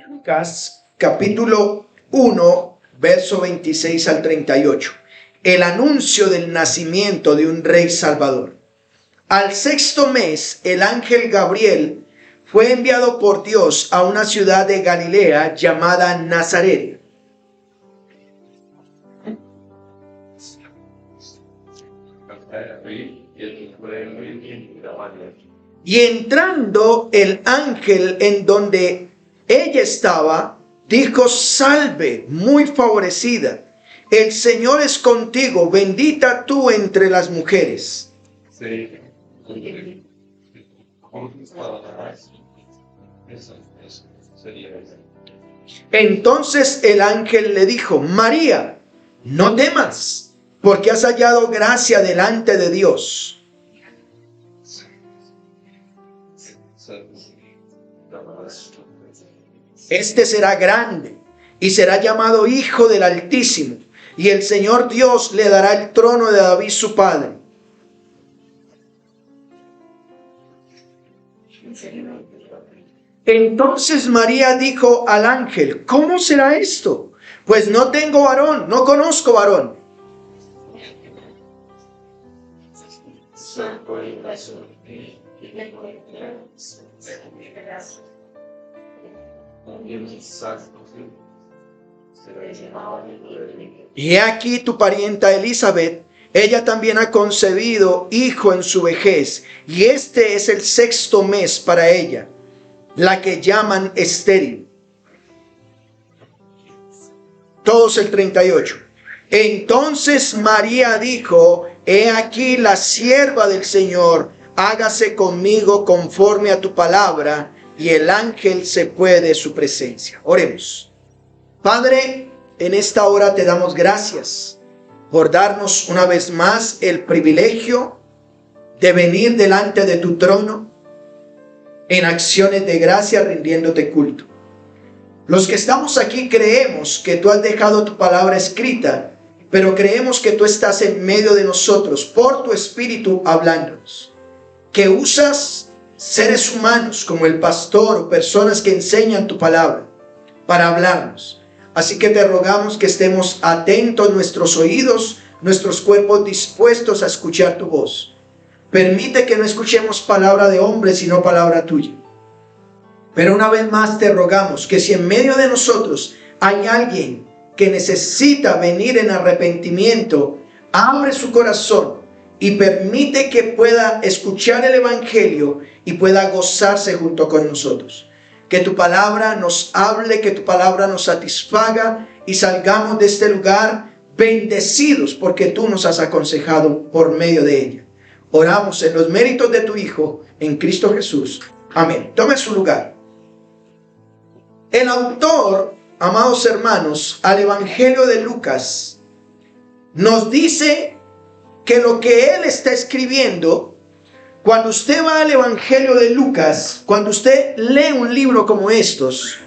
Lucas capítulo 1, verso 26 al 38. El anuncio del nacimiento de un rey salvador. Al sexto mes, el ángel Gabriel fue enviado por Dios a una ciudad de Galilea llamada Nazaret. Y entrando el ángel en donde ella estaba, dijo: salve, muy favorecida, el Señor es contigo, bendita tú entre las mujeres. Sí. Entonces el ángel le dijo: María, no temas, porque has hallado gracia delante de Dios. Este será grande y será llamado Hijo del Altísimo, y el Señor Dios le dará el trono de David su padre. Entonces María dijo al ángel: ¿cómo será esto? Pues no tengo varón, no conozco varón. Y he aquí tu parienta Elizabeth, ella también ha concebido hijo en su vejez, y este es el sexto mes para ella, la que llaman estéril. Todos el 38. Entonces María dijo: he aquí la sierva del Señor, hágase conmigo conforme a tu palabra. Y el ángel se fue de su presencia. Oremos. Padre, en esta hora te damos gracias por darnos una vez más el privilegio de venir delante de tu trono en acciones de gracia, rindiéndote culto. Los que estamos aquí creemos que tú has dejado tu palabra escrita, pero creemos que tú estás en medio de nosotros por tu espíritu hablándonos, que usas seres humanos como el pastor o personas que enseñan tu palabra para hablarnos. Así que te rogamos que estemos atentos nuestros oídos, nuestros cuerpos dispuestos a escuchar tu voz. Permite que no escuchemos palabra de hombre, sino palabra tuya. Pero una vez más te rogamos que si en medio de nosotros hay alguien que necesita venir en arrepentimiento, abre su corazón y permite que pueda escuchar el evangelio y pueda gozarse junto con nosotros. Que tu palabra nos hable, que tu palabra nos satisfaga y salgamos de este lugar bendecidos porque tú nos has aconsejado por medio de ella. Oramos en los méritos de tu Hijo, en Cristo Jesús. Amén. Tome su lugar. El autor, amados hermanos, al Evangelio de Lucas, nos dice que lo que él está escribiendo, cuando usted va al Evangelio de Lucas, cuando usted lee un libro como estos,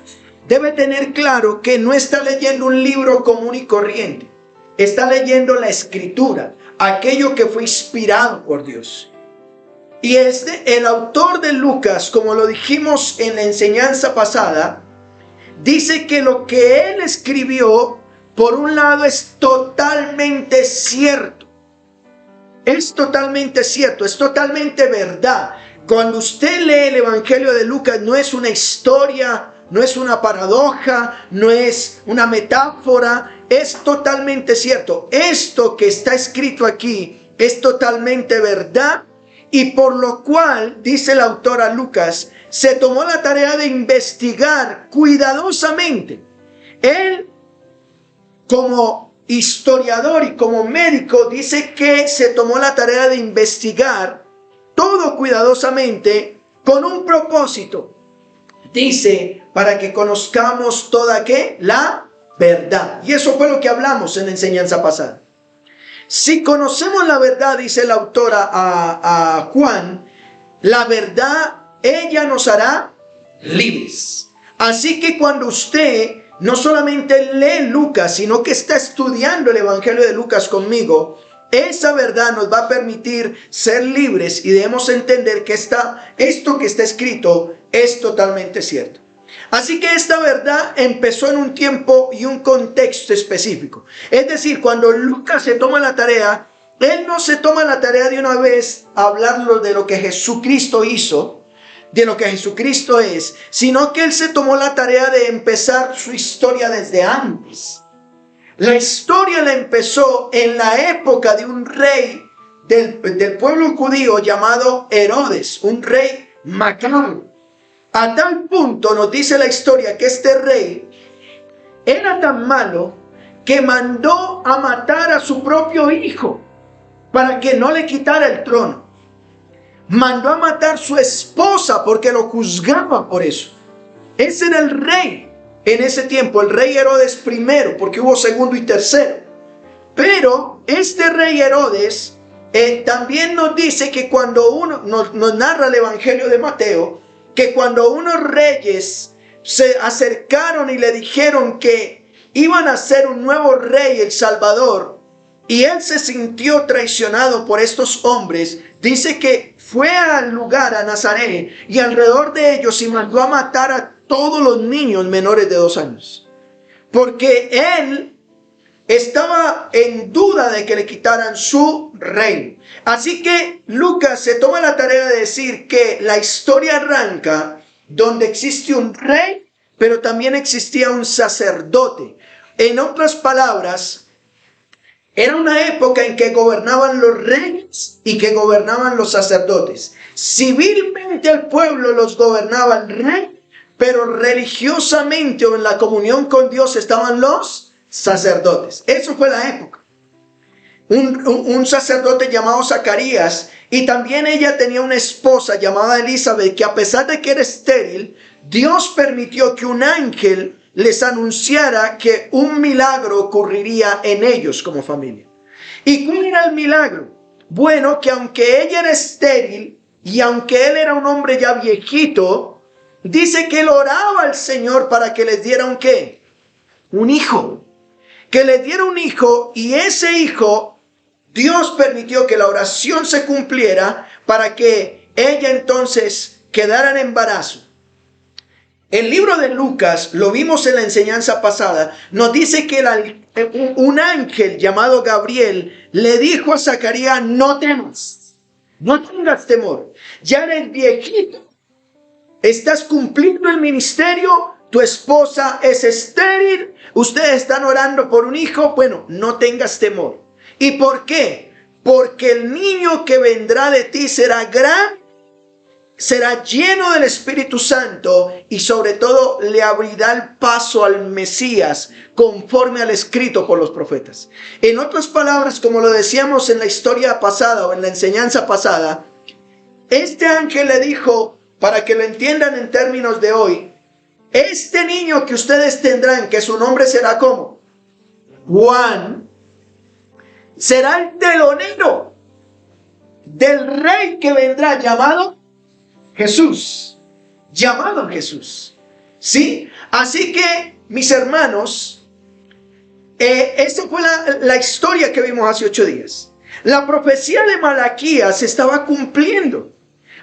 debe tener claro que no está leyendo un libro común y corriente. Está leyendo la Escritura, aquello que fue inspirado por Dios. Y el autor de Lucas, como lo dijimos en la enseñanza pasada, dice que lo que él escribió, por un lado, es totalmente cierto. Es totalmente cierto, es totalmente verdad. Cuando usted lee el Evangelio de Lucas, no es una historia, no es una paradoja, no es una metáfora, es totalmente cierto. Esto que está escrito aquí es totalmente verdad, y por lo cual, dice el autor a Lucas, se tomó la tarea de investigar cuidadosamente. Él, como historiador y como médico, dice que se tomó la tarea de investigar todo cuidadosamente con un propósito. Dice, para que conozcamos toda ¿qué? La verdad. Y eso fue lo que hablamos en la enseñanza pasada. Si conocemos la verdad, dice el autor a Juan, la verdad, ella nos hará libres. Así que cuando usted no solamente lee Lucas, sino que está estudiando el Evangelio de Lucas conmigo, esa verdad nos va a permitir ser libres y debemos entender que esto que está escrito es totalmente cierto. Así que esta verdad empezó en un tiempo y un contexto específico. Es decir, cuando Lucas se toma la tarea, él no se toma la tarea de una vez a hablarlo de lo que Jesucristo hizo, de lo que Jesucristo es, sino que él se tomó la tarea de empezar su historia desde antes. La historia la empezó en la época de un rey del pueblo judío llamado Herodes, un rey macabro. A tal punto nos dice la historia que este rey era tan malo que mandó a matar a su propio hijo para que no le quitara el trono. Mandó a matar a su esposa porque lo juzgaba por eso. Ese era el rey en ese tiempo, el rey Herodes I, porque hubo segundo y tercero. Pero este rey Herodes también nos dice que cuando nos narra el Evangelio de Mateo, que cuando unos reyes se acercaron y le dijeron que iban a ser un nuevo rey, el Salvador, y él se sintió traicionado por estos hombres, dice que fue al lugar, a Nazaret, y alrededor de ellos y mandó a matar a todos los niños menores de 2 años. Porque él estaba en duda de que le quitaran su reino. Así que Lucas se toma la tarea de decir que la historia arranca donde existe un rey, pero también existía un sacerdote. En otras palabras, era una época en que gobernaban los reyes y que gobernaban los sacerdotes. Civilmente el pueblo los gobernaba el rey, pero religiosamente o en la comunión con Dios estaban los sacerdotes. Eso fue la época. Un sacerdote llamado Zacarías, y también ella tenía una esposa llamada Elizabeth, que a pesar de que era estéril, Dios permitió que un ángel les anunciara que un milagro ocurriría en ellos como familia. ¿Y cuál era el milagro? Bueno, que aunque ella era estéril y aunque él era un hombre ya viejito, dice que él oraba al Señor para que les diera un ¿qué? Un hijo. Que le diera un hijo, y ese hijo, Dios permitió que la oración se cumpliera para que ella entonces quedara en embarazo. El libro de Lucas, lo vimos en la enseñanza pasada, nos dice que un ángel llamado Gabriel le dijo a Zacarías: no temas, no tengas temor, ya eres viejito, estás cumpliendo el ministerio, tu esposa es estéril, ustedes están orando por un hijo, bueno, no tengas temor. ¿Y por qué? Porque el niño que vendrá de ti será gran, será lleno del Espíritu Santo y sobre todo le abrirá el paso al Mesías conforme al escrito por los profetas. En otras palabras, como lo decíamos en la historia pasada o en la enseñanza pasada, este ángel le dijo, para que lo entiendan en términos de hoy, este niño que ustedes tendrán, que su nombre será como Juan, será el telonero del rey que vendrá llamado Jesús. Llamado Jesús. ¿Sí? Así que, mis hermanos, esta fue la historia que vimos hace 8 días. La profecía de Malaquías se estaba cumpliendo.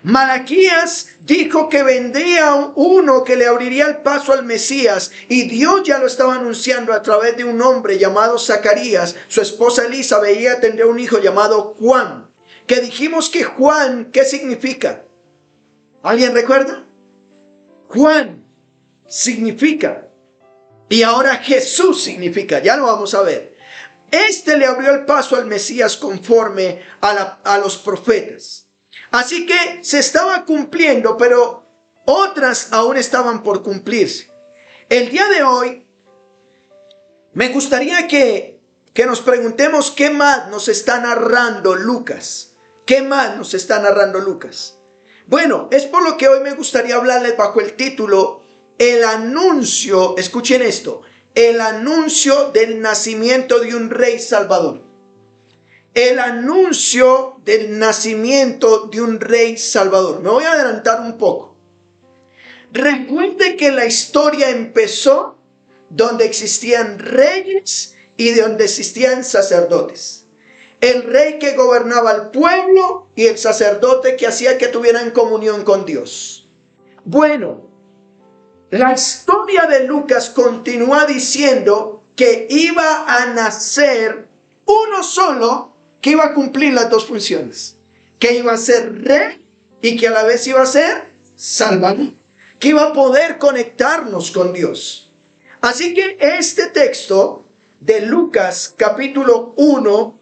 Malaquías dijo que vendría uno que le abriría el paso al Mesías, y Dios ya lo estaba anunciando a través de un hombre llamado Zacarías. Su esposa Elizabeth, ella tendría un hijo llamado Juan, que dijimos que Juan, ¿qué significa? ¿Alguien recuerda? Juan significa, y ahora Jesús significa, ya lo vamos a ver. Este le abrió el paso al Mesías conforme a los profetas. Así que se estaba cumpliendo, pero otras aún estaban por cumplirse. El día de hoy me gustaría que nos preguntemos qué más nos está narrando Lucas. ¿Qué más nos está narrando Lucas? Bueno, es por lo que hoy me gustaría hablarles bajo el título El anuncio, escuchen esto, el anuncio del nacimiento de un rey salvador. El anuncio del nacimiento de un rey salvador. Me voy a adelantar un poco. Recuerde que la historia empezó donde existían reyes y donde existían sacerdotes. El rey que gobernaba al pueblo y el sacerdote que hacía que tuvieran comunión con Dios. Bueno, la historia de Lucas continúa diciendo que iba a nacer uno solo que iba a cumplir las dos funciones, que iba a ser rey y que a la vez iba a ser salvador, que iba a poder conectarnos con Dios. Así que este texto de Lucas capítulo 1,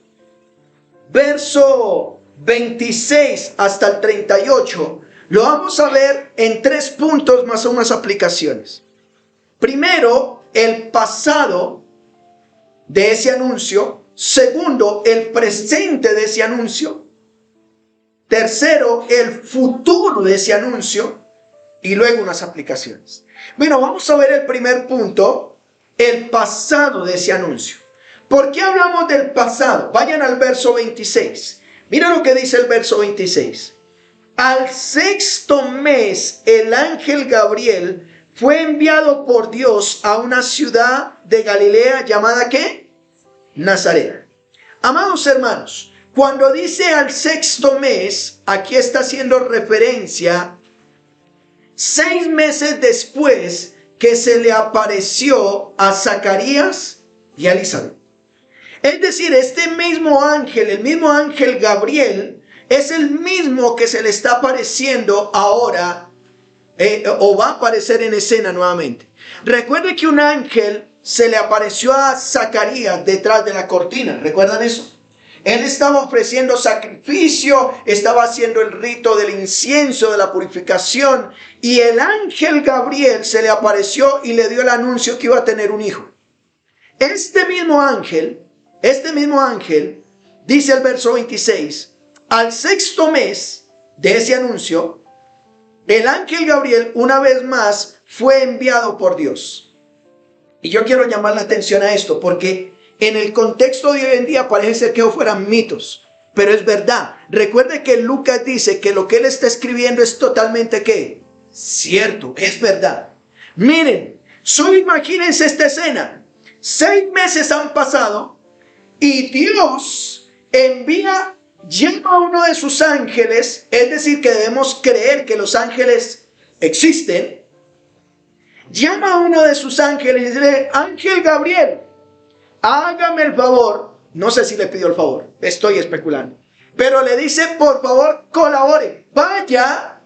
verso 26 hasta el 38, lo vamos a ver en 3 puntos más unas aplicaciones. Primero, el pasado de ese anuncio. Segundo, el presente de ese anuncio. Tercero, el futuro de ese anuncio. Y luego unas aplicaciones. Bueno, vamos a ver el primer punto, el pasado de ese anuncio. ¿Por qué hablamos del pasado? Vayan al verso 26. Mira lo que dice el verso 26. Al 6º mes, el ángel Gabriel fue enviado por Dios a una ciudad de Galilea llamada ¿qué? Nazaret. Amados hermanos, cuando dice al 6º mes, aquí está haciendo referencia 6 meses después que se le apareció a Zacarías y a Elizabeth. Es decir, este mismo ángel, el mismo ángel Gabriel, es el mismo que se le está apareciendo ahora, o va a aparecer en escena nuevamente. Recuerde que un ángel se le apareció a Zacarías detrás de la cortina. ¿Recuerdan eso? Él estaba ofreciendo sacrificio, estaba haciendo el rito del incienso, de la purificación, y el ángel Gabriel se le apareció y le dio el anuncio que iba a tener un hijo. Este mismo ángel, dice el verso 26, al 6º mes de ese anuncio, el ángel Gabriel una vez más fue enviado por Dios. Y yo quiero llamar la atención a esto porque en el contexto de hoy en día parece ser que fueran mitos, pero es verdad. Recuerde que Lucas dice que lo que él está escribiendo es totalmente ¿qué? Cierto, es verdad. Miren, solo imagínense esta escena. 6 meses han pasado y Dios llama a uno de sus ángeles, es decir, que debemos creer que los ángeles existen. Llama a uno de sus ángeles y dice: ángel Gabriel, hágame el favor. No sé si le pidió el favor, estoy especulando, pero le dice: por favor, colabore, vaya.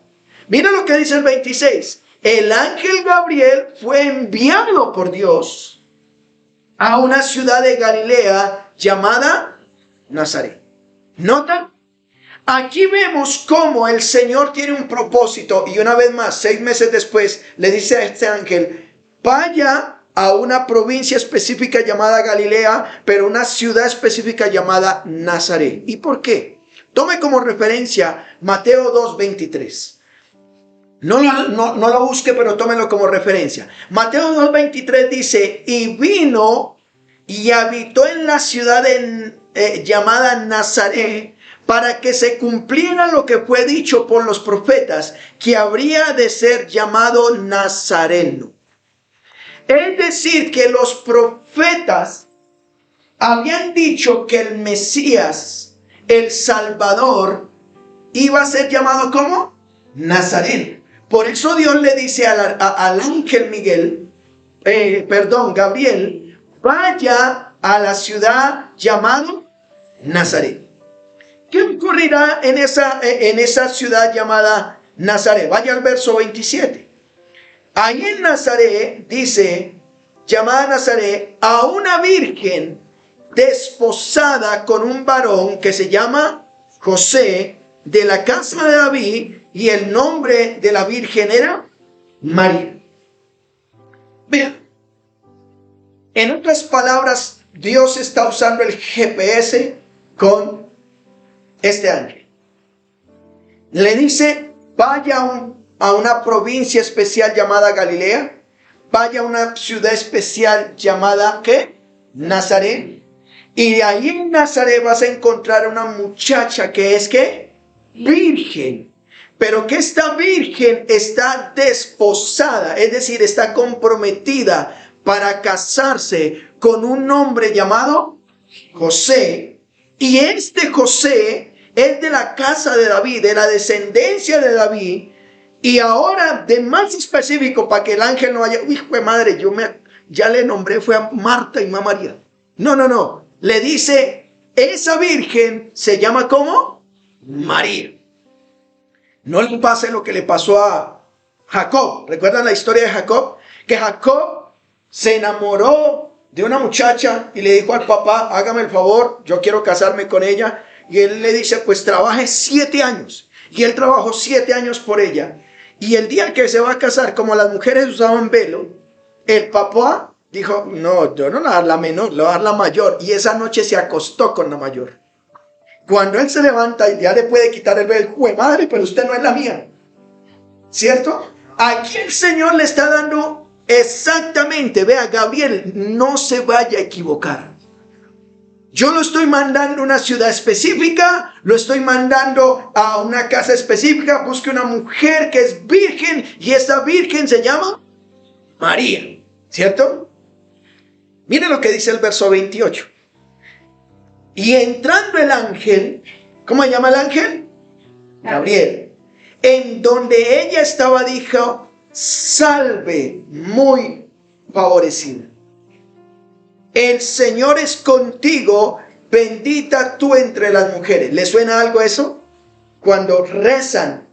Mira lo que dice el 26. El ángel Gabriel fue enviado por Dios a una ciudad de Galilea llamada Nazaret. ¿Notan? Aquí vemos cómo el Señor tiene un propósito, y una vez más, 6 meses después, le dice a este ángel: vaya a una provincia específica llamada Galilea, pero una ciudad específica llamada Nazaret. ¿Y por qué? Tome como referencia Mateo 2:23. No lo busque, pero tómelo como referencia. Mateo 2:23 dice: y vino y habitó en la ciudad llamada Nazaret, para que se cumpliera lo que fue dicho por los profetas, que habría de ser llamado Nazareno. Es decir, que los profetas habían dicho que el Mesías, el Salvador, iba a ser llamado ¿cómo? Nazareno. Por eso Dios le dice al ángel Gabriel: vaya a la ciudad llamada Nazaret. ¿Qué ocurrirá en esa ciudad llamada Nazaret? Vaya al verso 27. Ahí en Nazaret, dice, llamada Nazaret, a una virgen desposada con un varón que se llama José, de la casa de David, y el nombre de la virgen era María. Vean, en otras palabras, Dios está usando el GPS con este ángel. Le dice: vaya a una provincia especial llamada Galilea, vaya a una ciudad especial llamada ¿qué? Nazaret, y de ahí en Nazaret vas a encontrar una muchacha que es ¿qué? Virgen, pero que esta virgen está desposada, es decir, está comprometida para casarse con un hombre llamado José, y este José es de la casa de David, de la descendencia de David, Y ahora, de más específico, para que el ángel no vaya, uy, madre, ya le nombré, fue a Marta y a María. No. Le dice, esa virgen se llama ¿cómo? María. No le pase lo que le pasó a Jacob. ¿Recuerdan la historia de Jacob? Que Jacob se enamoró de una muchacha y le dijo al papá, hágame el favor, yo quiero casarme con ella. Y él le dice, pues trabaje 7 años. Y él trabajó 7 años por ella. Y el día que se va a casar, como las mujeres usaban velo, el papá dijo, no, yo no le voy a dar la menor, le voy a dar la mayor. Y esa noche se acostó con la mayor. Cuando él se levanta y ya le puede quitar el velo, ¡jue madre, pero usted no es la mía! ¿Cierto? Aquí el Señor le está dando exactamente, vea, Gabriel, no se vaya a equivocar. Yo lo estoy mandando a una ciudad específica, lo estoy mandando a una casa específica, busque una mujer que es virgen y esta virgen se llama María, ¿cierto? Mire lo que dice el verso 28. Y entrando el ángel, ¿cómo se llama el ángel? Gabriel. En donde ella estaba dijo, salve, muy favorecida. El Señor es contigo, bendita tú entre las mujeres. ¿Le suena algo eso? Cuando rezan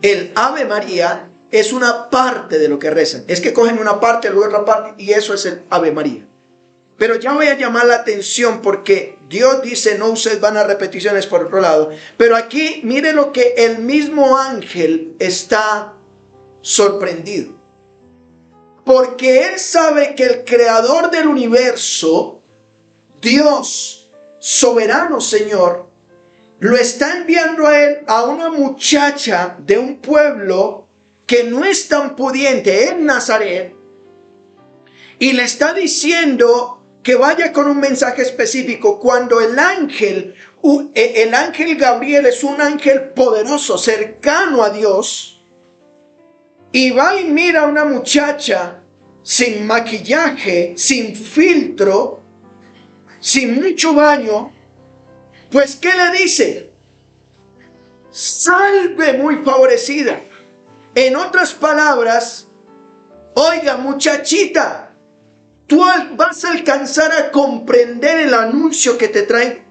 el Ave María, es una parte de lo que rezan. Es que cogen una parte, luego otra parte, y eso es el Ave María. Pero ya voy a llamar la atención porque Dios dice, no ustedes van a repeticiones por otro lado. Pero aquí, mire lo que el mismo ángel está sorprendido. Porque él sabe que el creador del universo, Dios, soberano Señor, lo está enviando a él, a una muchacha de un pueblo que no es tan pudiente, en Nazaret, y le está diciendo que vaya con un mensaje específico. Cuando el ángel Gabriel es un ángel poderoso, cercano a Dios, y va y mira a una muchacha sin maquillaje, sin filtro, sin mucho baño, pues ¿qué le dice? Salve, muy favorecida. En otras palabras, oiga, muchachita, tú vas a alcanzar a comprender el anuncio que te trae.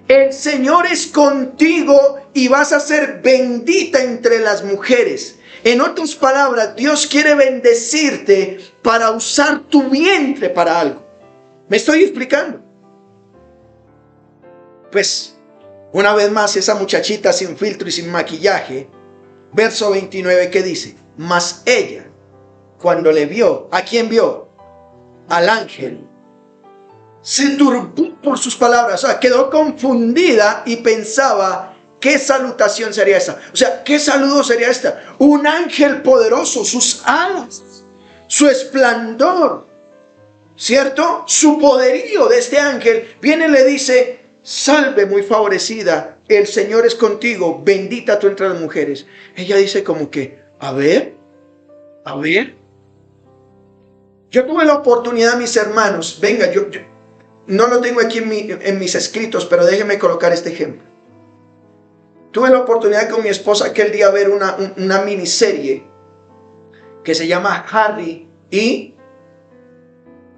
El Señor es contigo y vas a ser bendita entre las mujeres. En otras palabras, Dios quiere bendecirte para usar tu vientre para algo. ¿Me estoy explicando? Pues, una vez más, esa muchachita sin filtro y sin maquillaje, verso 29, ¿qué dice? Mas ella, cuando le vio, ¿a quién vio? Al ángel. Se turbó por sus palabras, o sea, quedó confundida y pensaba, ¿qué salutación sería esta? O sea, ¿qué saludo sería esta? Un ángel poderoso, sus alas, su esplendor, ¿cierto? Su poderío de este ángel viene y le dice, salve, muy favorecida, el Señor es contigo, bendita tú entre las mujeres. Ella dice como que, a ver. Yo tuve la oportunidad, mis hermanos, venga, yo no lo tengo aquí en mis escritos, pero déjenme colocar este ejemplo. Tuve la oportunidad con mi esposa aquel día ver una miniserie que se llama Harry y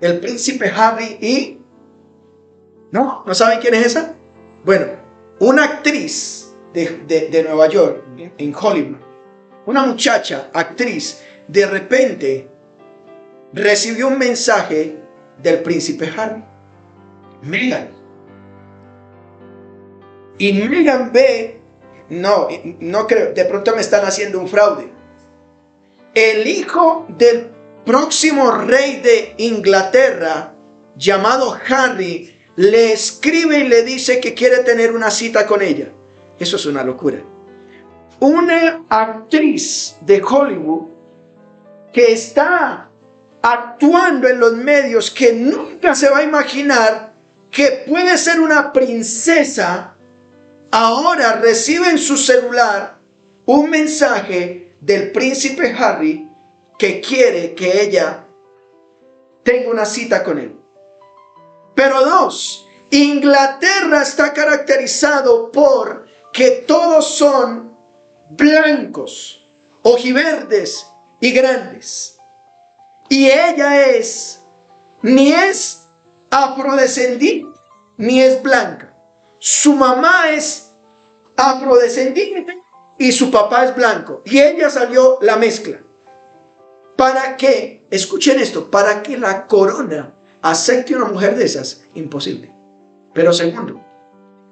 el príncipe Harry y... ¿No saben quién es esa? Bueno, una actriz de Nueva York, en Hollywood, una muchacha, actriz, de repente recibió un mensaje del príncipe Harry, Meghan. Y Meghan ve, no creo, de pronto me están haciendo un fraude. El hijo del próximo rey de Inglaterra, llamado Harry, le escribe y le dice que quiere tener una cita con ella. Eso es una locura. Una actriz de Hollywood que está actuando en los medios, que nunca se va a imaginar que puede ser una princesa, ahora recibe en su celular un mensaje del príncipe Harry que quiere que ella tenga una cita con él. Pero dos, Inglaterra está caracterizado por que todos son blancos, ojiverdes y grandes. Y ella ni es afrodescendiente, ni es blanca. Su mamá es afrodescendiente y su papá es blanco. Y ella salió la mezcla. ¿Para qué? Escuchen esto, para que la corona acepte una mujer de esas, imposible. Pero segundo,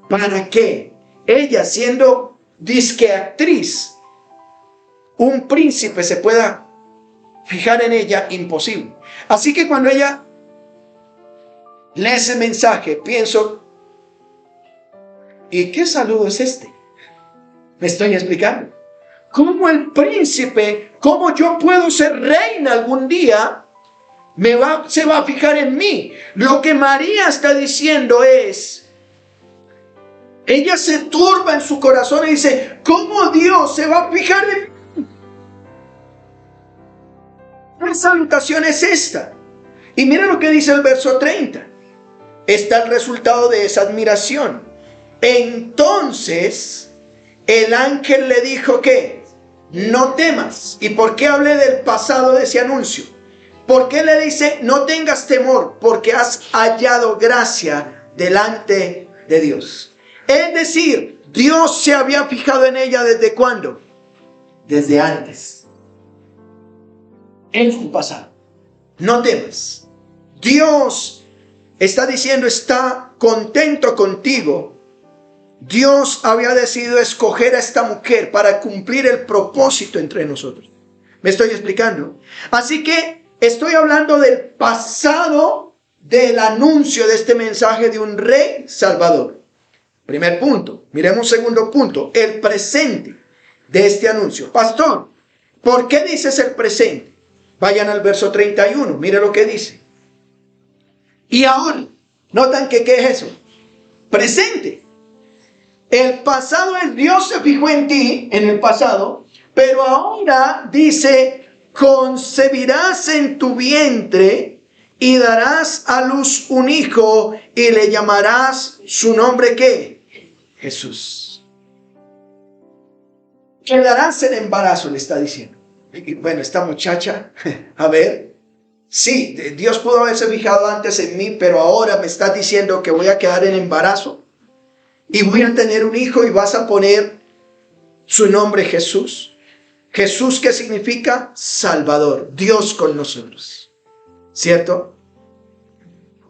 ¿para qué? Ella siendo disque actriz, un príncipe se pueda fijar en ella, imposible. Así que cuando ella lee ese mensaje, pienso, ¿y qué saludo es este? ¿Me estoy explicando? ¿Cómo el príncipe, cómo yo puedo ser reina algún día, se va a fijar en mí? Lo que María está diciendo es, ella se turba en su corazón y dice, ¿cómo Dios se va a fijar en mí? ¿Qué salutación es esta? Y mira lo que dice el verso 30. Está el resultado de esa admiración. Entonces el ángel le dijo que no temas. ¿Y por qué hablé del pasado de ese anuncio? ¿Por qué le dice no tengas temor? Porque has hallado gracia delante de Dios. Es decir, Dios se había fijado en ella ¿desde cuándo? Desde antes. En su pasado. No temas. Dios está diciendo, está contento contigo. Dios había decidido escoger a esta mujer para cumplir el propósito entre nosotros. ¿Me estoy explicando? Así que estoy hablando del pasado del anuncio de este mensaje de un rey salvador. Primer punto. Miremos segundo punto. El presente de este anuncio. Pastor, ¿por qué dices el presente? Vayan al verso 31. Mire lo que dice. Y ahora, notan que ¿qué es eso? Presente. El pasado es Dios se fijó en ti, en el pasado, pero ahora dice, concebirás en tu vientre y darás a luz un hijo y le llamarás su nombre ¿qué? Jesús. Quedarás en embarazo, le está diciendo. Y bueno, esta muchacha, a ver, sí, Dios pudo haberse fijado antes en mí, pero ahora me está diciendo que voy a quedar en embarazo. Y voy a tener un hijo y vas a poner su nombre Jesús. Jesús, ¿qué significa? Salvador, Dios con nosotros. ¿Cierto?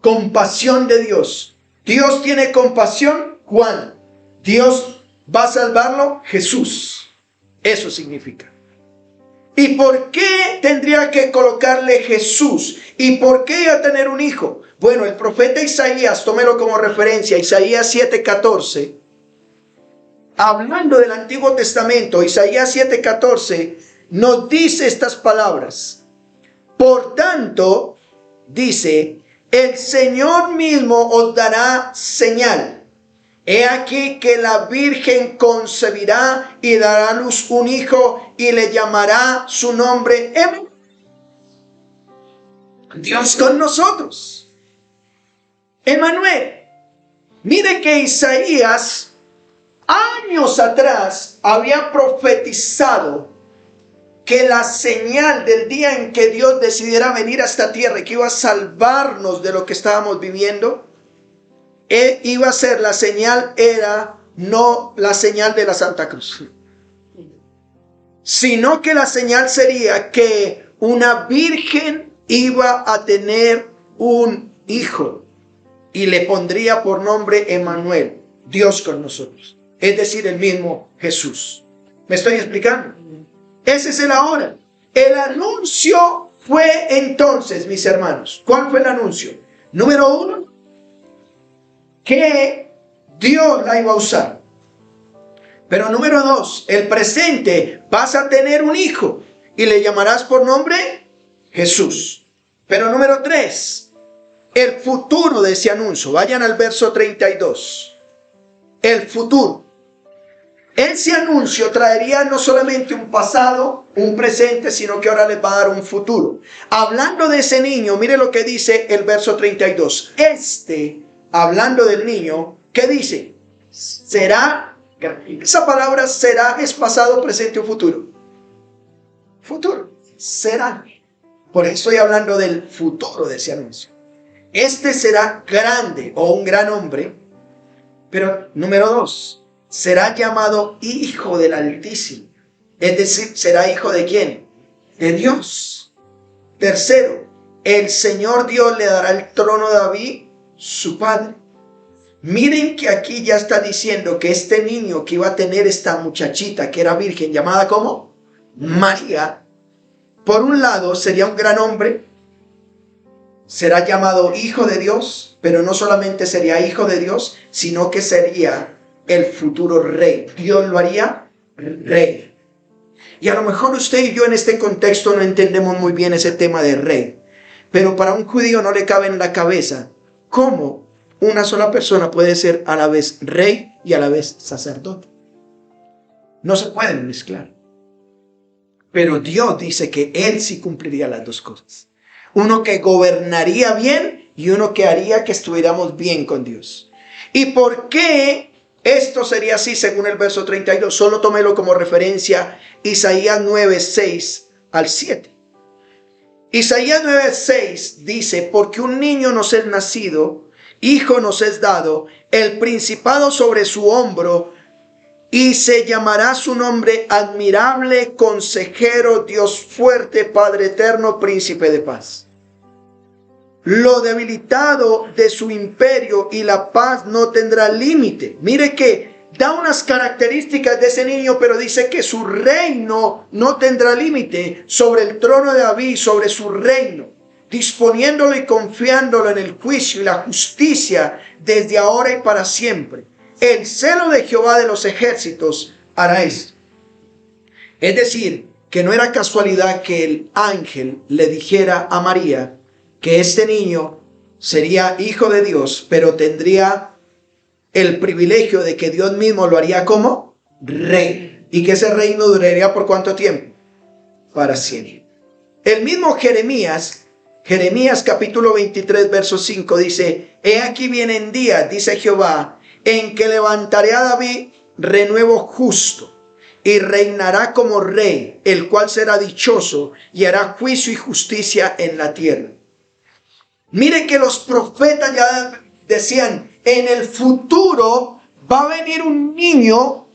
Compasión de Dios. Dios tiene compasión. ¿Cuál? Dios va a salvarlo. Jesús. Eso significa. ¿Y por qué tendría que colocarle Jesús? ¿Y por qué iba a tener un hijo? Bueno, el profeta Isaías, tómelo como referencia, Isaías 7:14, hablando del Antiguo Testamento, Isaías 7:14, nos dice estas palabras. Por tanto, dice, el Señor mismo os dará señal. He aquí que la Virgen concebirá y dará a luz un hijo y le llamará su nombre Emmanuel. Dios con nosotros. Emmanuel. Mire que Isaías años atrás había profetizado que la señal del día en que Dios decidiera venir a esta tierra y que iba a salvarnos de lo que estábamos viviendo, iba a ser la señal, era no la señal de la Santa Cruz, sino que la señal sería que una virgen iba a tener un hijo y le pondría por nombre Emmanuel, Dios con nosotros, es decir, el mismo Jesús. ¿Me estoy explicando? Ese es el ahora. El anuncio fue entonces, mis hermanos, ¿cuál fue el anuncio? Número 1, que Dios la iba a usar. Pero número 2, el presente, vas a tener un hijo y le llamarás por nombre Jesús. Pero número 3, el futuro de ese anuncio. Vayan al verso 32. El futuro. Ese anuncio traería no solamente un pasado, un presente, sino que ahora les va a dar un futuro. Hablando de ese niño, mire lo que dice el verso 32. Hablando del niño, ¿qué dice? Será Esa palabra será es pasado, presente o futuro. Futuro. Será. Por eso estoy hablando del futuro de ese anuncio. Este será grande o un gran hombre. Pero número 2, será llamado Hijo del Altísimo. Es decir, ¿será hijo de quién? De Dios. Tercero, el Señor Dios le dará el trono a David, su padre. Miren que aquí ya está diciendo que este niño que iba a tener esta muchachita que era virgen, llamada ¿cómo? María. Por un lado sería un gran hombre, será llamado Hijo de Dios, pero no solamente sería Hijo de Dios, sino que sería el futuro rey. Dios lo haría rey. Y a lo mejor usted y yo en este contexto no entendemos muy bien ese tema de rey, pero para un judío no le cabe en la cabeza cómo una sola persona puede ser a la vez rey y a la vez sacerdote. No se pueden mezclar. Pero Dios dice que Él sí cumpliría las dos cosas. Uno que gobernaría bien y uno que haría que estuviéramos bien con Dios. ¿Y por qué esto sería así según el verso 32? Solo tómelo como referencia Isaías 9, 6 al 7. Isaías 9, 6 dice, porque un niño nos es nacido, hijo nos es dado, el principado sobre su hombro, y se llamará su nombre admirable, consejero, Dios fuerte, Padre eterno, príncipe de paz. Lo debilitado de su imperio y la paz no tendrá límite. Mire que da unas características de ese niño, pero dice que su reino no tendrá límite sobre el trono de David, sobre su reino, disponiéndolo y confiándolo en el juicio y la justicia desde ahora y para siempre. El celo de Jehová de los ejércitos hará esto. Es decir, que no era casualidad que el ángel le dijera a María que este niño sería hijo de Dios, pero tendría el privilegio de que Dios mismo lo haría como rey. Y que ese reino duraría ¿por cuánto tiempo? Para siempre. El mismo Jeremías capítulo 23, verso 5 dice, he aquí vienen días, dice Jehová, en que levantaré a David renuevo justo, y reinará como rey, el cual será dichoso, y hará juicio y justicia en la tierra. Miren que los profetas ya decían, en el futuro va a venir un niño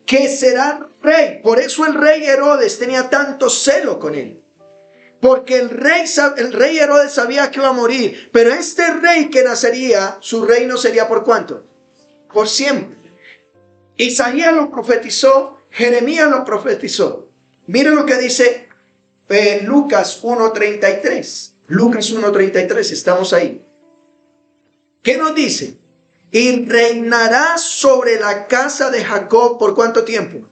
que será rey. Por eso el rey Herodes tenía tanto celo con él. Porque el rey Herodes sabía que iba a morir. Pero este rey que nacería, su reino sería ¿por cuánto? Por siempre. Isaías lo profetizó, Jeremías lo profetizó. Miren lo que dice Lucas 1:33. Lucas 1:33, estamos ahí. ¿Qué nos dice? Y reinará sobre la casa de Jacob ¿por cuánto tiempo?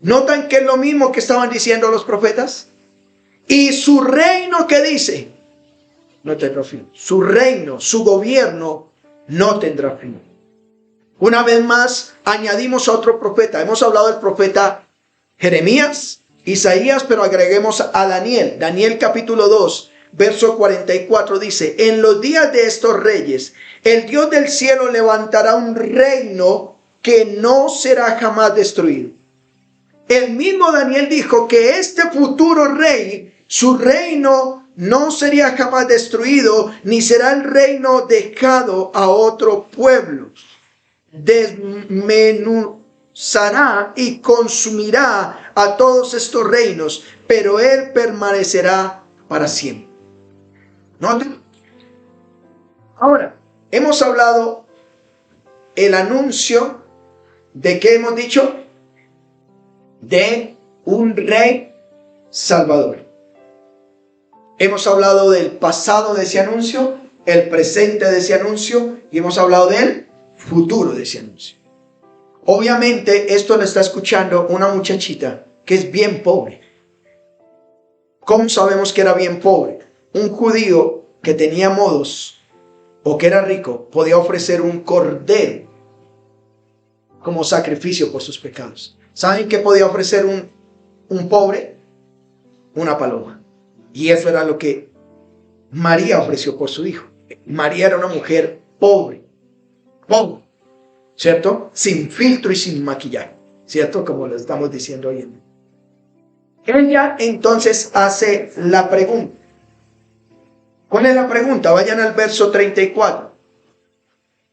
¿Notan que es lo mismo que estaban diciendo los profetas? Y su reino, ¿qué dice? No tendrá fin. Su reino, su gobierno no tendrá fin. Una vez más, añadimos a otro profeta. Hemos hablado del profeta Jeremías, Isaías, pero agreguemos a Daniel. Daniel capítulo 2, verso 44 dice, en los días de estos reyes, el Dios del cielo levantará un reino que no será jamás destruido. El mismo Daniel dijo que este futuro rey, su reino no sería jamás destruido, ni será el reino dejado a otro pueblo. Desmenuzará y consumirá a todos estos reinos, pero él permanecerá para siempre. ¿Noten? Ahora, hemos hablado el anuncio de ¿qué hemos dicho? De un rey salvador. Hemos hablado del pasado de ese anuncio, el presente de ese anuncio y hemos hablado del futuro de ese anuncio. Obviamente esto lo está escuchando una muchachita que es bien pobre. ¿Cómo sabemos que era bien pobre? Un judío que tenía modos o que era rico podía ofrecer un cordero como sacrificio por sus pecados. ¿Saben qué podía ofrecer un pobre? Una paloma. Y eso era lo que María ofreció por su hijo. María era una mujer pobre. ¿cierto? Sin filtro y sin maquillaje, ¿cierto? Como lo estamos diciendo hoy en día. Ella entonces hace la pregunta. ¿Cuál es la pregunta? Vayan al verso 34.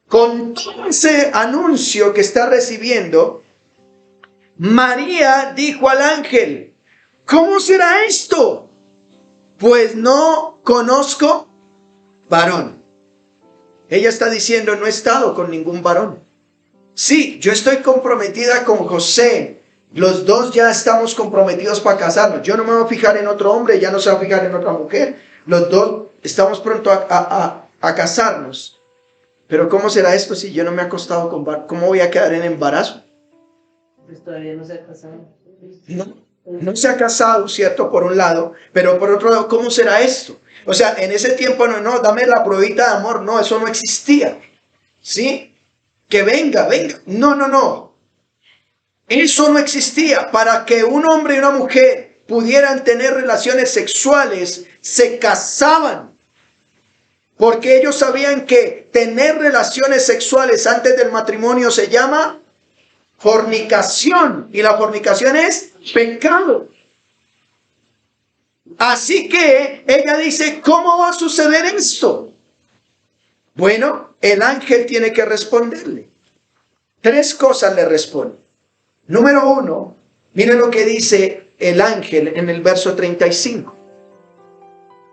Con todo ese anuncio que está recibiendo, María dijo al ángel: ¿cómo será esto? Pues no conozco varón. Ella está diciendo: no he estado con ningún varón. Sí, yo estoy comprometida con José. Los dos ya estamos comprometidos para casarnos. Yo no me voy a fijar en otro hombre, ya no se va a fijar en otra mujer. Los dos estamos pronto a casarnos. Pero ¿cómo será esto si yo no me he acostado con varón? ¿Cómo voy a quedar en embarazo? Pues todavía no se ha casado. No se ha casado, ¿cierto? Por un lado, pero por otro lado, ¿cómo será esto? O sea, en ese tiempo no, dame la pruebita de amor, no, eso no existía, ¿sí? Que venga. No. Eso no existía. Para que un hombre y una mujer pudieran tener relaciones sexuales, se casaban. Porque ellos sabían que tener relaciones sexuales antes del matrimonio se llama fornicación. Y la fornicación es pecado. Así que ella dice: ¿cómo va a suceder esto? Bueno, el ángel tiene que responderle. 3 cosas le responde. Número 1, miren lo que dice el ángel en el verso 35.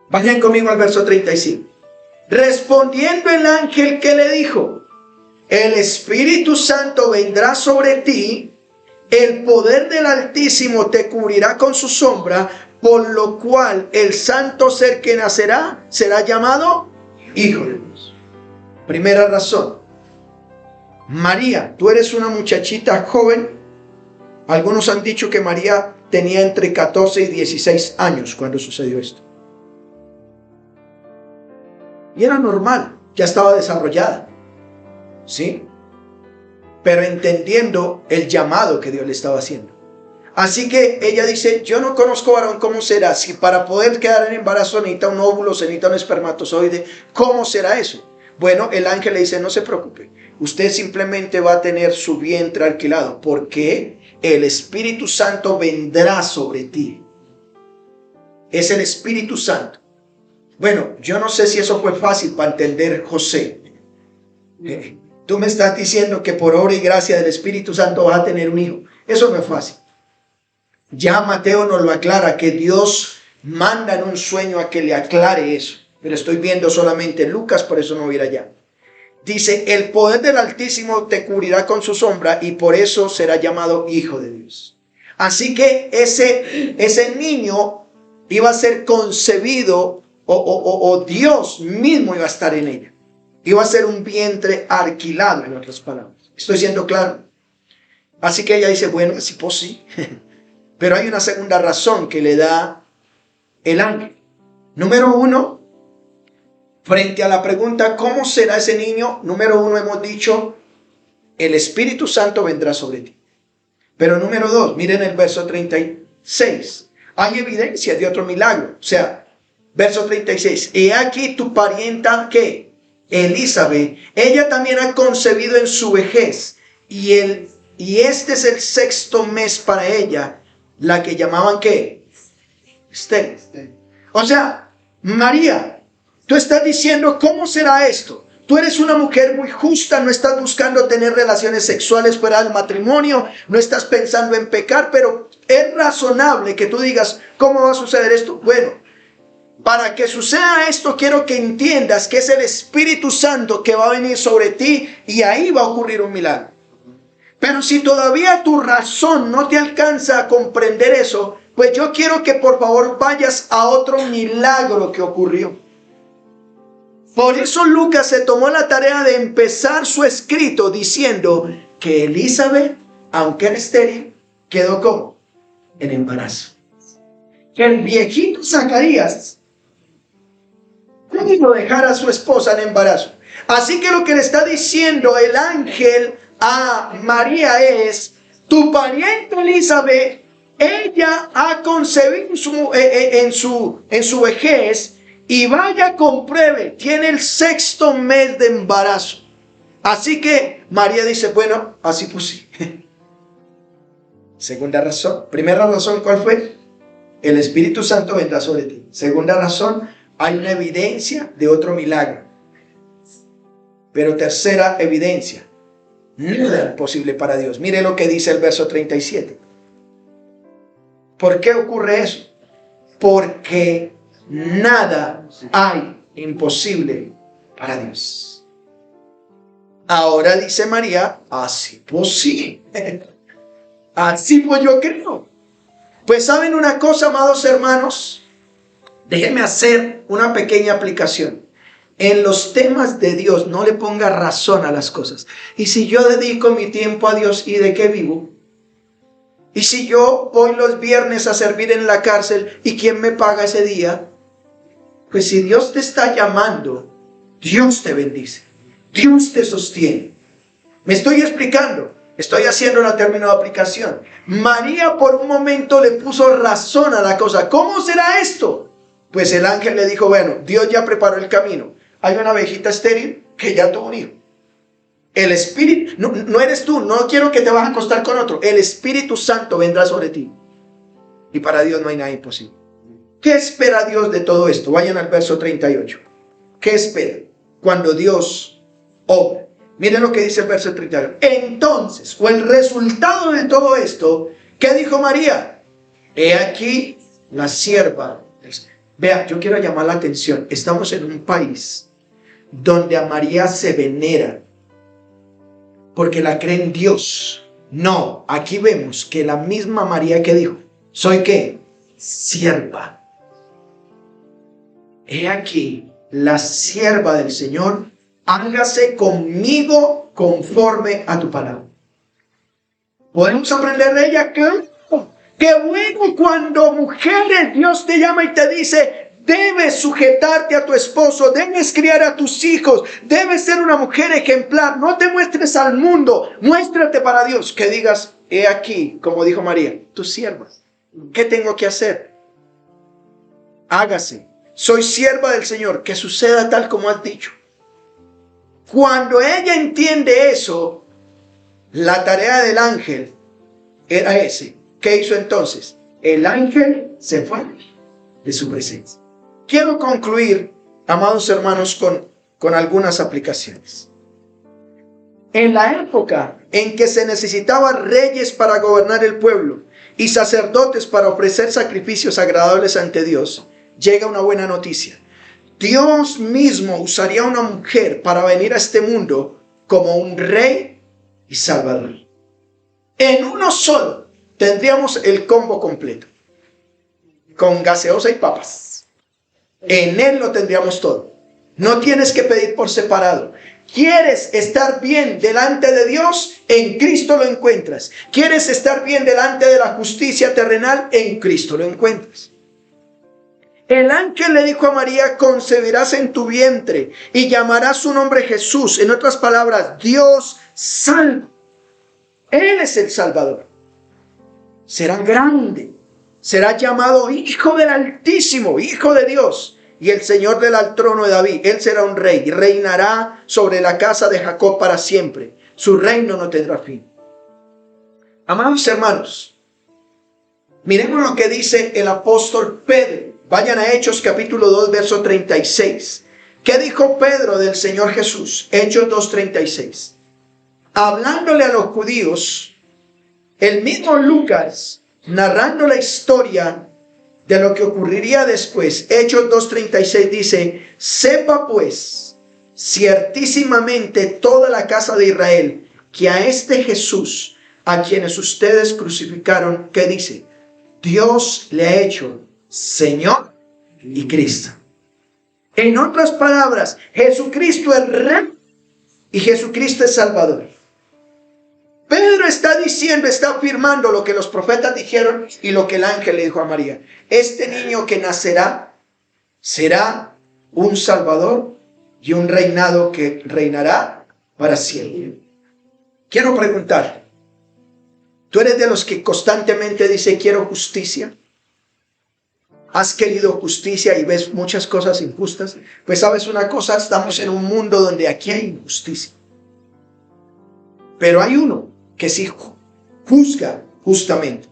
Vayan conmigo al verso 35. Respondiendo el ángel, ¿qué le dijo? El Espíritu Santo vendrá sobre ti, el poder del Altísimo te cubrirá con su sombra, por lo cual el santo ser que nacerá será llamado Hijo de Dios. Primera razón. María, tú eres una muchachita joven. Algunos han dicho que María tenía entre 14 y 16 años cuando sucedió esto. Y era normal, ya estaba desarrollada, ¿sí? Pero entendiendo el llamado que Dios le estaba haciendo. Así que ella dice: yo no conozco varón, ¿cómo será? Si para poder quedar en embarazo necesita un óvulo, se necesita un espermatozoide, ¿cómo será eso? Bueno, el ángel le dice: no se preocupe, usted simplemente va a tener su vientre alquilado, porque el Espíritu Santo vendrá sobre ti. Es el Espíritu Santo. Bueno, yo no sé si eso fue fácil para entender José. Tú me estás diciendo que por obra y gracia del Espíritu Santo vas a tener un hijo. Eso no es fácil. Ya Mateo nos lo aclara, que Dios manda en un sueño a que le aclare eso. Pero estoy viendo solamente Lucas, por eso no voy a ir allá. Dice: el poder del Altísimo te cubrirá con su sombra, y por eso será llamado Hijo de Dios. Así que ese niño iba a ser concebido, o Dios mismo iba a estar en ella. Iba a ser un vientre alquilado, en otras palabras. ¿Estoy siendo claro? Así que ella dice: bueno, así pues sí. Pero hay una segunda razón que le da el ángel. Número 1, frente a la pregunta ¿cómo será ese niño? Número 1 hemos dicho: el Espíritu Santo vendrá sobre ti. Pero número 2, miren el verso 36. Hay evidencia de otro milagro. O sea, verso 36. He aquí tu parienta, ¿qué? Elizabeth. Ella también ha concebido en su vejez. Y este es el 6º mes para ella, la que llamaban ¿qué? Estéril. O sea, María, tú estás diciendo: ¿cómo será esto? Tú eres una mujer muy justa, no estás buscando tener relaciones sexuales fuera del matrimonio, no estás pensando en pecar, pero es razonable que tú digas: ¿cómo va a suceder esto? Bueno, para que suceda esto, quiero que entiendas que es el Espíritu Santo que va a venir sobre ti, y ahí va a ocurrir un milagro. Pero si todavía tu razón no te alcanza a comprender eso, pues yo quiero que por favor vayas a otro milagro que ocurrió. Por eso Lucas se tomó la tarea de empezar su escrito diciendo que Elizabeth, aunque era estéril, quedó como en embarazo. Que el viejito Zacarías pudo dejar a su esposa en embarazo. Así que lo que le está diciendo el ángel a María es: tu pariente Elizabeth, ella ha concebido en su vejez, y vaya, compruebe, tiene el 6º mes de embarazo. Así que María dice, bueno, así pues sí. Segunda razón. Primera razón, ¿cuál fue? El Espíritu Santo vendrá sobre ti. Segunda razón, hay una evidencia de otro milagro. Pero tercera evidencia, nada es imposible para Dios. Mire lo que dice el verso 37. ¿Por qué ocurre eso? Porque nada hay imposible para Dios. Ahora dice María, así pues sí. Así pues yo creo. Pues saben una cosa, amados hermanos, déjenme hacer una pequeña aplicación. En los temas de Dios no le ponga razón a las cosas. Y si yo dedico mi tiempo a Dios, ¿y de qué vivo? Y si yo voy los viernes a servir en la cárcel, ¿y quién me paga ese día? Pues si Dios te está llamando, Dios te bendice, Dios te sostiene. ¿Me estoy explicando? Estoy haciendo la término de aplicación. María por un momento le puso razón a la cosa. ¿Cómo será esto? Pues el ángel le dijo, bueno, Dios ya preparó el camino. Hay una abejita estéril que ya tuvo un hijo. El Espíritu, no eres tú, no quiero que te vas a acostar con otro. El Espíritu Santo vendrá sobre ti. Y para Dios no hay nada imposible. ¿Qué espera Dios de todo esto? Vayan al verso 38. ¿Qué espera cuando Dios obra? Miren lo que dice el verso 38. Entonces, o el resultado de todo esto, ¿qué dijo María? He aquí la sierva. Vea, yo quiero llamar la atención. Estamos en un país donde a María se venera porque la cree en Dios. No, aquí vemos que la misma María que dijo, ¿soy qué? Sierva. He aquí la sierva del Señor, hágase conmigo conforme a tu palabra. ¿Podemos aprender de ella? Qué bueno cuando mujeres Dios te llama y te dice, debes sujetarte a tu esposo, debes criar a tus hijos, debes ser una mujer ejemplar. No te muestres al mundo, muéstrate para Dios. Que digas, he aquí, como dijo María, tu sierva. ¿Qué tengo que hacer? Hágase. Soy sierva del Señor, que suceda tal como has dicho. Cuando ella entiende eso, la tarea del ángel era ese. ¿Qué hizo entonces? El ángel se fue de su presencia. Quiero concluir, amados hermanos, con algunas aplicaciones. En la época en que se necesitaban reyes para gobernar el pueblo y sacerdotes para ofrecer sacrificios agradables ante Dios, llega una buena noticia. Dios mismo usaría a una mujer para venir a este mundo como un rey y salvador. En uno solo tendríamos el combo completo, con gaseosa y papas. En Él lo tendríamos todo. No tienes que pedir por separado. ¿Quieres estar bien delante de Dios? En Cristo lo encuentras. ¿Quieres estar bien delante de la justicia terrenal? En Cristo lo encuentras. El ángel le dijo a María, concebirás en tu vientre y llamarás su nombre Jesús. En otras palabras, Dios salva. Él es el Salvador. Será grande. Será llamado Hijo del Altísimo, Hijo de Dios. Y el Señor del trono de David. Él será un rey y reinará sobre la casa de Jacob para siempre. Su reino no tendrá fin. Amados hermanos, miremos lo que dice el apóstol Pedro. Vayan a Hechos capítulo 2, verso 36. ¿Qué dijo Pedro del Señor Jesús? Hechos 2:36. Hablándole a los judíos, el mismo Lucas, narrando la historia de lo que ocurriría después. Hechos 2:36 dice, sepa pues ciertísimamente toda la casa de Israel que a este Jesús, a quienes ustedes crucificaron, ¿qué dice? Dios le ha hecho Señor y Cristo. En otras palabras, Jesucristo es Rey y Jesucristo es Salvador. Pedro está diciendo, está afirmando lo que los profetas dijeron y lo que el ángel le dijo a María. Este niño que nacerá será un Salvador y un reinado que reinará para siempre. Quiero preguntarte, ¿tú eres de los que constantemente dice quiero justicia? ¿Has querido justicia y ves muchas cosas injustas? Pues sabes una cosa, estamos en un mundo donde aquí hay injusticia. pero hay uno que sí juzga justamente.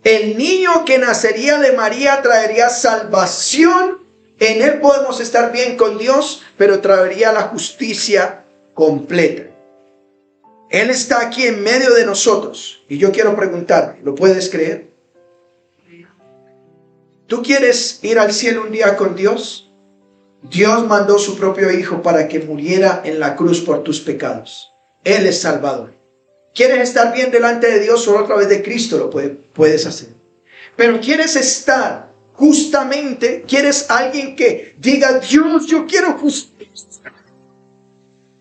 El niño que nacería de María traería salvación. En él podemos estar bien con Dios, pero traería la justicia completa. Él está aquí en medio de nosotros. Y yo quiero preguntar, ¿lo puedes creer? ¿Tú quieres ir al cielo un día con Dios? Dios mandó su propio Hijo para que muriera en la cruz por tus pecados. Él es Salvador. ¿Quieres estar bien delante de Dios? Solo a través de Cristo lo puedes hacer. Pero ¿quieres estar justamente? ¿Quieres alguien que diga, Dios, yo quiero justicia?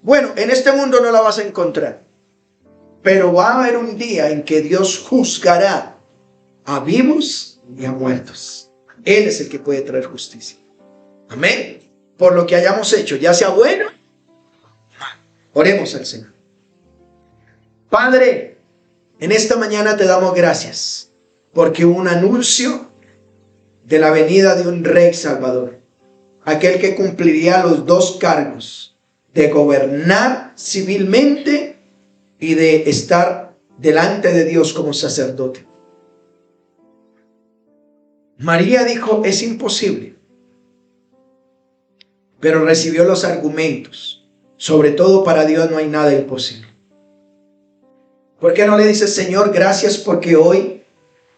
Bueno, en este mundo no la vas a encontrar. Pero va a haber un día en que Dios juzgará a vivos y a muertos. Él es el que puede traer justicia. Amén. Por lo que hayamos hecho, ya sea bueno. Oremos al Señor. Padre, en esta mañana te damos gracias porque hubo un anuncio de la venida de un Rey Salvador. Aquel que cumpliría los dos cargos de gobernar civilmente y de estar delante de Dios como sacerdote. María dijo, es imposible. Pero recibió los argumentos. Sobre todo para Dios no hay nada imposible. ¿Por qué no le dices, Señor, gracias porque hoy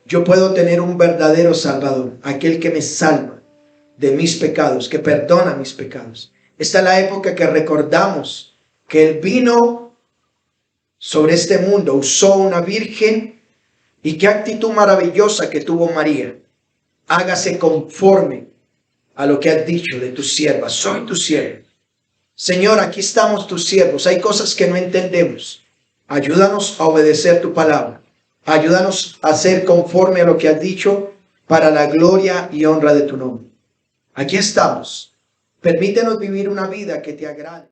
yo puedo tener un verdadero Salvador? Aquel que me salva de mis pecados, que perdona mis pecados. Esta es la época que recordamos que Él vino sobre este mundo, usó una virgen, y qué actitud maravillosa que tuvo María. Hágase conforme a lo que has dicho de tu sierva. Soy tu sierva. Señor, aquí estamos tus siervos. Hay cosas que no entendemos. Ayúdanos a obedecer tu palabra. Ayúdanos a ser conforme a lo que has dicho para la gloria y honra de tu nombre. Aquí estamos. Permítenos vivir una vida que te agrade.